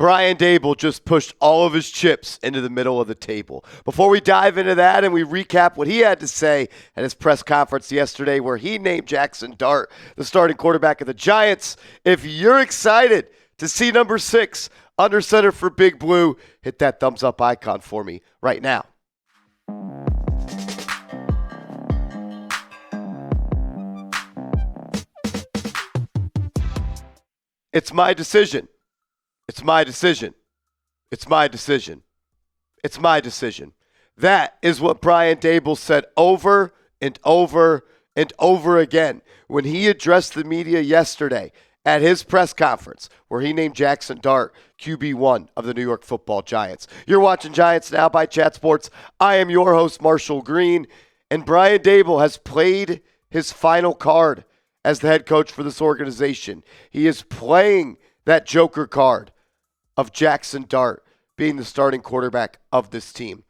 Brian Daboll just pushed all of his chips into the middle of the table. Before we dive into that and we recap what he had to say at his press conference yesterday where he named Jaxson Dart the starting quarterback of the Giants, if you're excited to see number 6 under center for Big Blue, hit that thumbs up icon for me right now. It's my decision. It's my decision. It's my decision. It's my decision. That is what Brian Daboll said over and over and over again when he addressed the media yesterday at his press conference where he named Jaxson Dart QB1 of the New York Football Giants. You're watching Giants Now by Chat Sports. I am your host, Marshall Green, and Brian Daboll has played his final card as the head coach for this organization. He is playing that joker card of Jaxson Dart being the starting quarterback of this team.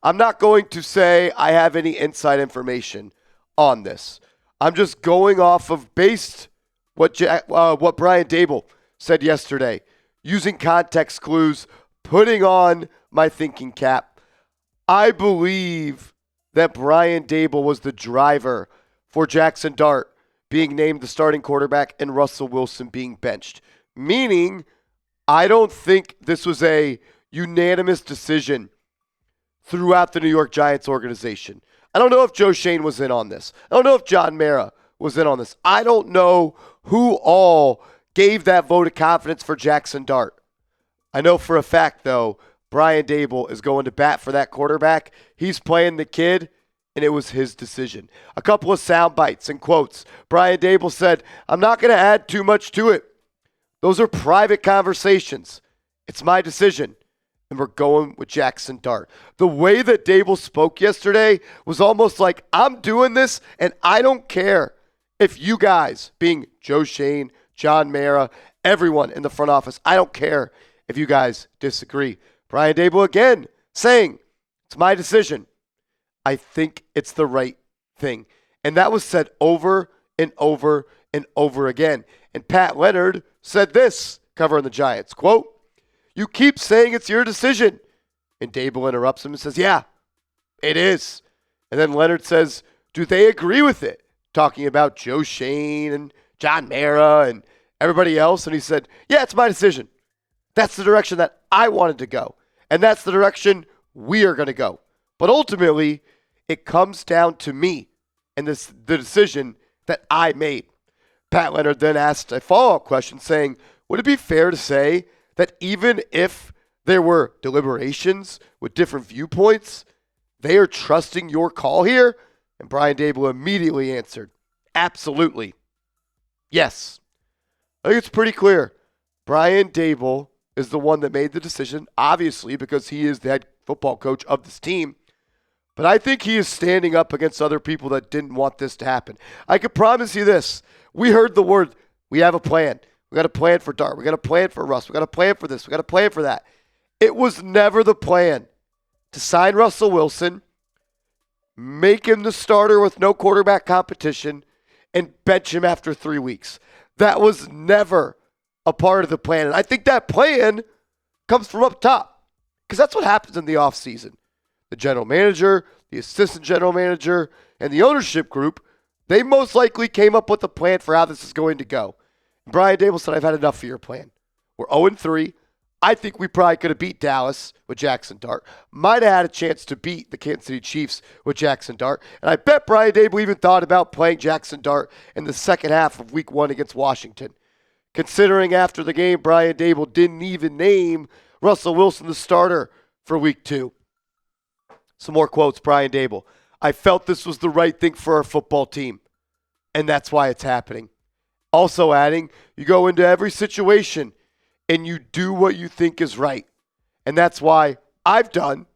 I'm not going to say I have any inside information on this. I'm just going off of based what Brian Daboll said yesterday, using context clues, putting on my thinking cap. I believe that Brian Daboll was the driver for Jaxson Dart being named the starting quarterback and Russell Wilson being benched. Meaning, I don't think this was a unanimous decision throughout the New York Giants organization. I don't know if Joe Schoen was in on this. I don't know if John Mara was in on this. I don't know who all gave that vote of confidence for Jaxson Dart. I know for a fact, though, Brian Daboll is going to bat for that quarterback. He's playing the kid, and it was his decision. A couple of sound bites and quotes. Brian Daboll said, "I'm not going to add too much to it. Those are private conversations. It's my decision." And we're going with Jaxson Dart. The way that Daboll spoke yesterday was almost like, I'm doing this, and I don't care if you guys, being Joe Schoen, John Mara, everyone in the front office, I don't care if you guys disagree. Brian Daboll again saying, it's my decision. I think it's the right thing. And that was said over and over and over again. And Pat Leonard said this, covering the Giants, quote, "You keep saying it's your decision." And Daboll interrupts him and says, "Yeah, it is." And then Leonard says, "Do they agree with it?" Talking about Joe Schoen and John Mara and everybody else. And he said, "Yeah, it's my decision. That's the direction that I wanted to go. And that's the direction we are going to go. But ultimately, it comes down to me and the decision that I made." Pat Leonard then asked a follow-up question saying, would it be fair to say that even if there were deliberations with different viewpoints, they are trusting your call here? And Brian Daboll immediately answered, absolutely. Yes. I think it's pretty clear. Brian Daboll is the one that made the decision, obviously, because he is the head football coach of this team. But I think he is standing up against other people that didn't want this to happen. I can promise you this. We heard the word, we have a plan. We got a plan for Dart. We got a plan for Russ. We got a plan for this. We got a plan for that. It was never the plan to sign Russell Wilson, make him the starter with no quarterback competition, and bench him after 3 weeks. That was never a part of the plan. And I think that plan comes from up top because that's what happens in the offseason. The general manager, the assistant general manager, and the ownership group, they most likely came up with a plan for how this is going to go. And Brian Daboll said, I've had enough of your plan. We're 0-3. I think we probably could have beat Dallas with Jaxson Dart. Might have had a chance to beat the Kansas City Chiefs with Jaxson Dart. And I bet Brian Daboll even thought about playing Jaxson Dart in the second half of Week 1 against Washington. Considering after the game, Brian Daboll didn't even name Russell Wilson the starter for Week 2. Some more quotes, Brian Daboll. I felt this was the right thing for our football team, and that's why it's happening. Also adding, you go into every situation and you do what you think is right. And that's why I've done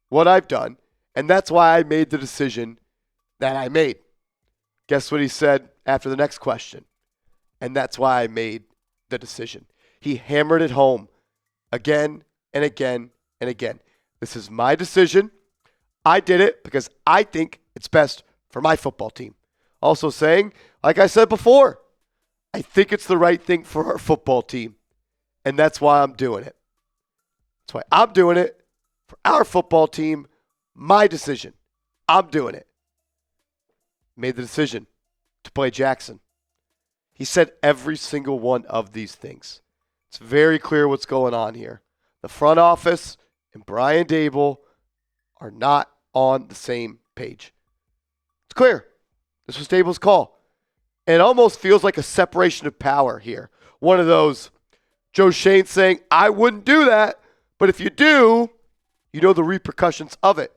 what I've done, and that's why I made the decision that I made. Guess what he said after the next question? And that's why I made the decision. He hammered it home again and again and again. This is my decision. I did it because I think it's best for my football team. Also saying, like I said before, I think it's the right thing for our football team, and that's why I'm doing it. That's why I'm doing it for our football team. My decision. I'm doing it. Made the decision to play Jaxson. He said every single one of these things. It's very clear what's going on here. The front office and Brian Daboll are not on the same page. It's clear. This was Daboll's call. And it almost feels like a separation of power here. One of those, Joe Schoen saying, I wouldn't do that, but if you do, you know the repercussions of it.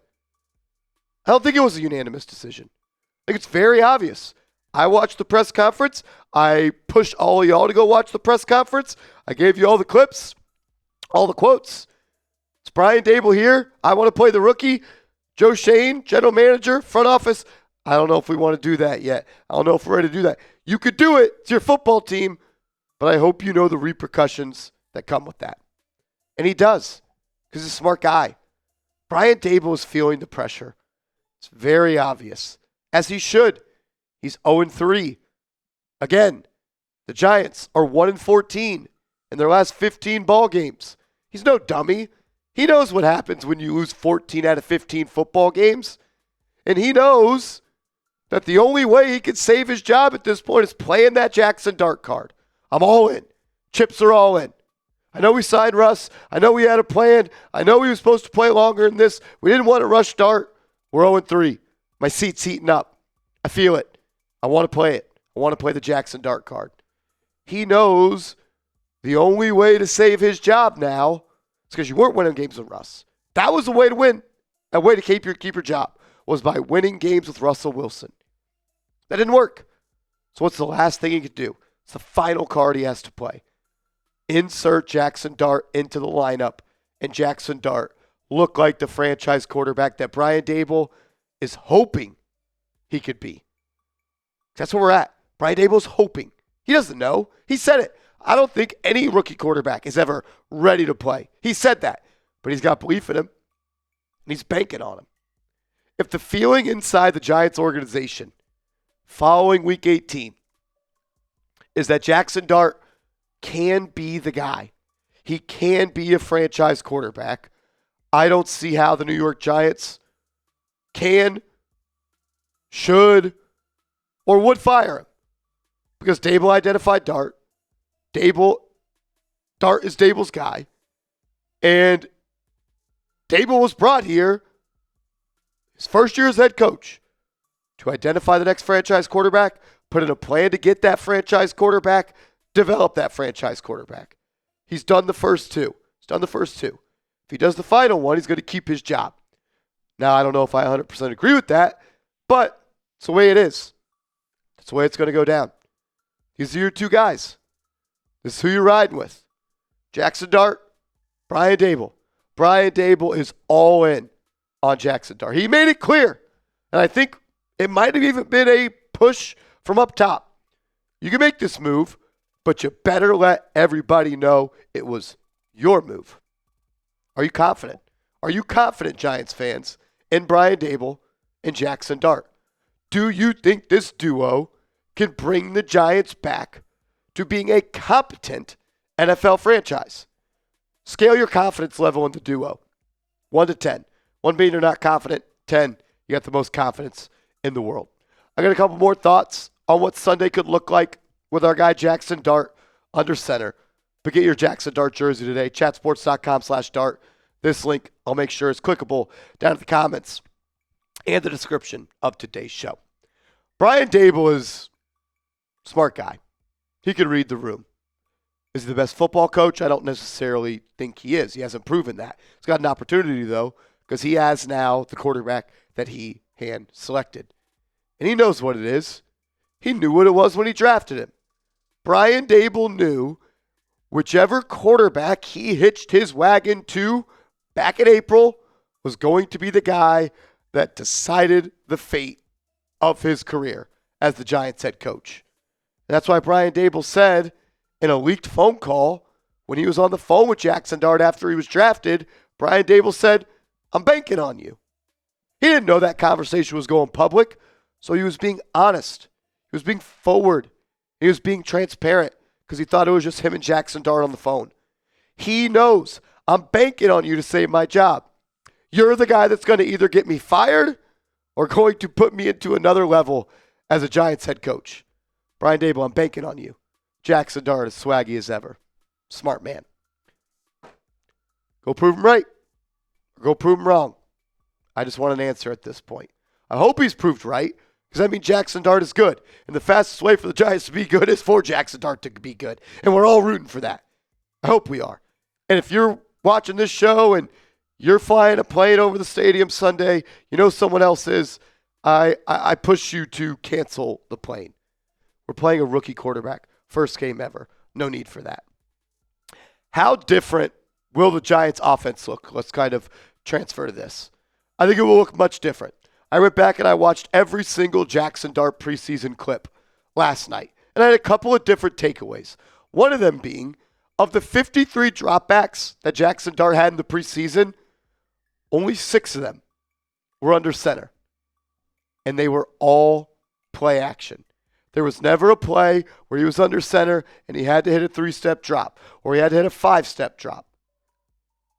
I don't think it was a unanimous decision. I think it's very obvious. I watched the press conference. I pushed all of y'all to go watch the press conference. I gave you all the clips, all the quotes. It's Brian Daboll here. I want to play the rookie. Joe Schoen, general manager, front office. I don't know if we want to do that yet. I don't know if we're ready to do that. You could do it. It's your football team. But I hope you know the repercussions that come with that. And he does, because he's a smart guy. Brian Daboll is feeling the pressure. It's very obvious, as he should. He's 0-3. Again, the Giants are 1-14 in their last 15 ball games. He's no dummy. He knows what happens when you lose 14 out of 15 football games. And he knows that the only way he can save his job at this point is playing that Jaxson Dart card. I'm all in. Chips are all in. I know we signed Russ. I know we had a plan. I know he was supposed to play longer than this. We didn't want to rush Dart. We're 0-3. My seat's heating up. I feel it. I want to play it. I want to play the Jaxson Dart card. He knows the only way to save his job now is because you weren't winning games with Russ. That was the way to win. A way to keep your job was by winning games with Russell Wilson. That didn't work. So what's the last thing he could do? It's the final card he has to play. Insert Jaxson Dart into the lineup, and Jaxson Dart look like the franchise quarterback that Brian Daboll is hoping he could be. That's where we're at. Brian Daboll's hoping. He doesn't know. He said it. I don't think any rookie quarterback is ever ready to play. He said that. But he's got belief in him, and he's banking on him. If the feeling inside the Giants organization following Week 18 is that Jaxson Dart can be the guy, he can be a franchise quarterback, I don't see how the New York Giants can, should, or would fire him. Because Daboll identified Dart. Dart is Daboll's guy. And Daboll was brought here, his first year as head coach, to identify the next franchise quarterback, put in a plan to get that franchise quarterback, develop that franchise quarterback. He's done the first two. If he does the final one, he's going to keep his job. Now, I don't know if I 100% agree with that, but it's the way it is. That's the way it's going to go down. These are your two guys. This is who you're riding with. Jaxson Dart, Brian Daboll. Brian Daboll is all in on Jaxson Dart. He made it clear, and I think it might have even been a push from up top. You can make this move, but you better let everybody know it was your move. Are you confident? Are you confident, Giants fans, in Brian Daboll and Jaxson Dart? Do you think this duo can bring the Giants back to being a competent NFL franchise? Scale your confidence level in the duo. 1 to 10. 1 being you're not confident. 10, you got the most confidence in the world. I got a couple more thoughts on what Sunday could look like with our guy Jaxson Dart under center. But get your Jaxson Dart jersey today. Chatsports.com/Dart. This link, I'll make sure is clickable down in the comments and the description of today's show. Brian Daboll is a smart guy. He can read the room. Is he the best football coach? I don't necessarily think he is. He hasn't proven that. He's got an opportunity, though, because he has now the quarterback that he hand selected. And he knows what it is. He knew what it was when he drafted him. Brian Daboll knew whichever quarterback he hitched his wagon to back in April was going to be the guy that decided the fate of his career as the Giants head coach. And that's why Brian Daboll said in a leaked phone call when he was on the phone with Jaxson Dart after he was drafted, Brian Daboll said, I'm banking on you. He didn't know that conversation was going public, so he was being honest. He was being forward. He was being transparent because he thought it was just him and Jaxson Dart on the phone. He knows I'm banking on you to save my job. You're the guy that's going to either get me fired or going to put me into another level as a Giants head coach. Brian Daboll, I'm banking on you. Jaxson Dart, as swaggy as ever. Smart man. Go prove him right or go prove him wrong. I just want an answer at this point. I hope he's proved right because that means Jaxson Dart is good. And the fastest way for the Giants to be good is for Jaxson Dart to be good. And we're all rooting for that. I hope we are. And if you're watching this show and you're flying a plane over the stadium Sunday, you know someone else is, I push you to cancel the plane. We're playing a rookie quarterback. First game ever. No need for that. How different will the Giants offense look? Let's kind of transfer to this. I think it will look much different. I went back and I watched every single Jaxson Dart preseason clip last night. And I had a couple of different takeaways. One of them being, of the 53 dropbacks that Jaxson Dart had in the preseason, only 6 of them were under center. And they were all play action. There was never a play where he was under center and he had to hit a 3-step drop or he had to hit a 5-step drop.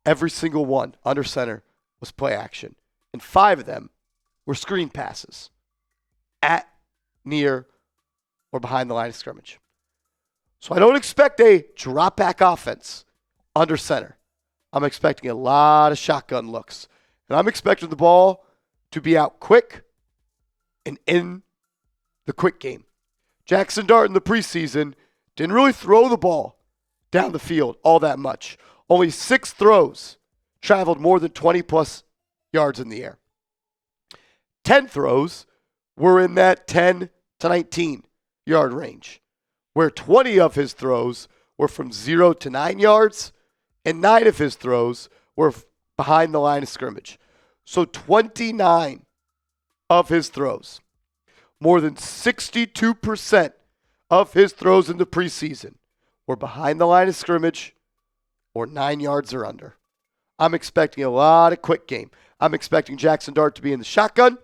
Every single one under center was play action. And 5 of them were screen passes at, near, or behind the line of scrimmage. So I don't expect a drop back offense under center. I'm expecting a lot of shotgun looks. And I'm expecting the ball to be out quick and in the quick game. Jaxson Dart in the preseason didn't really throw the ball down the field all that much. Only 6 throws traveled more than 20-plus yards in the air. 10 throws were in that 10 to 19-yard range, where 20 of his throws were from 0 to 9 yards, and 9 of his throws were behind the line of scrimmage. So 29 of his throws, more than 62% of his throws in the preseason were behind the line of scrimmage or 9 yards or under. I'm expecting a lot of quick game. I'm expecting Jaxson Dart to be in the shotgun.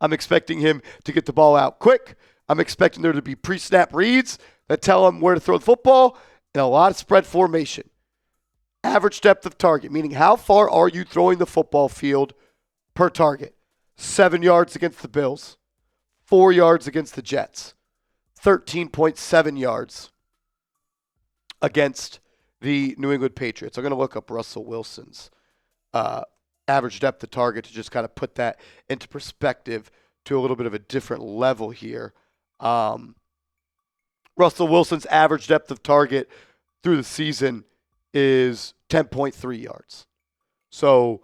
I'm expecting him to get the ball out quick. I'm expecting there to be pre-snap reads that tell him where to throw the football and a lot of spread formation. Average depth of target, meaning how far are you throwing the football field per target? 7 yards against the Bills, 4 yards against the Jets, 13.7 yards against the New England Patriots. I'm going to look up Russell Wilson's average depth of target to just kind of put that into perspective to a little bit of a different level here. Russell Wilson's average depth of target through the season is 10.3 yards. So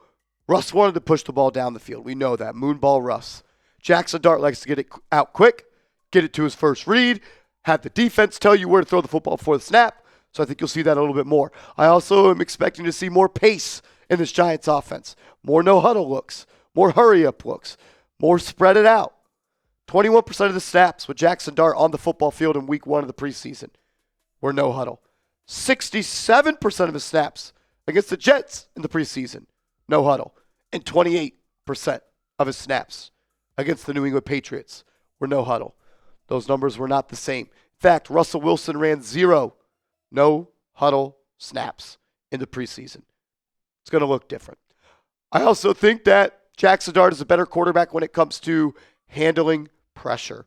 Russ wanted to push the ball down the field. We know that. Moonball Russ. Jaxson Dart likes to get it out quick, get it to his first read, have the defense tell you where to throw the football before the snap. So I think you'll see that a little bit more. I also am expecting to see more pace in this Giants offense. More no-huddle looks, more hurry-up looks, more spread it out. 21% of the snaps with Jaxson Dart on the football field in week 1 of the preseason were no-huddle. 67% of his snaps against the Jets in the preseason, no-huddle. And 28% of his snaps against the New England Patriots were no-huddle. Those numbers were not the same. In fact, Russell Wilson ran 0 no-huddle snaps in the preseason. It's going to look different. I also think that Jaxson Dart is a better quarterback when it comes to handling pressure,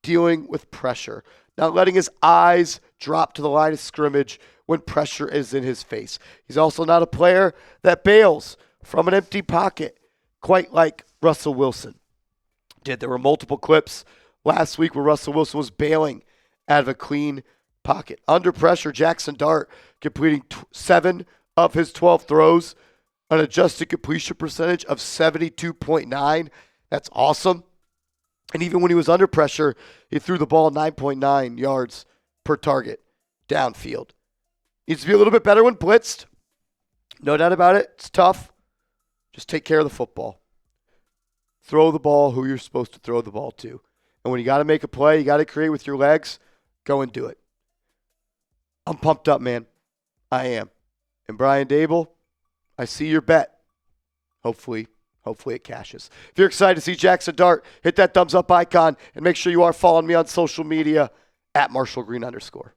dealing with pressure, not letting his eyes drop to the line of scrimmage when pressure is in his face. He's also not a player that bails from an empty pocket, quite like Russell Wilson did. There were multiple clips last week where Russell Wilson was bailing out of a clean pocket. Under pressure, Jaxson Dart completing 7 of his 12 throws, an adjusted completion percentage of 72.9. That's awesome. And even when he was under pressure, he threw the ball 9.9 yards per target downfield. Needs to be a little bit better when blitzed. No doubt about it. It's tough. Just take care of the football. Throw the ball who you're supposed to throw the ball to. And when you got to make a play, you got to create with your legs, go and do it. I'm pumped up, man. I am. And Brian Daboll, I see your bet. Hopefully it cashes. If you're excited to see Jaxson Dart, hit that thumbs up icon and make sure you are following me on social media @MarshallGreen_.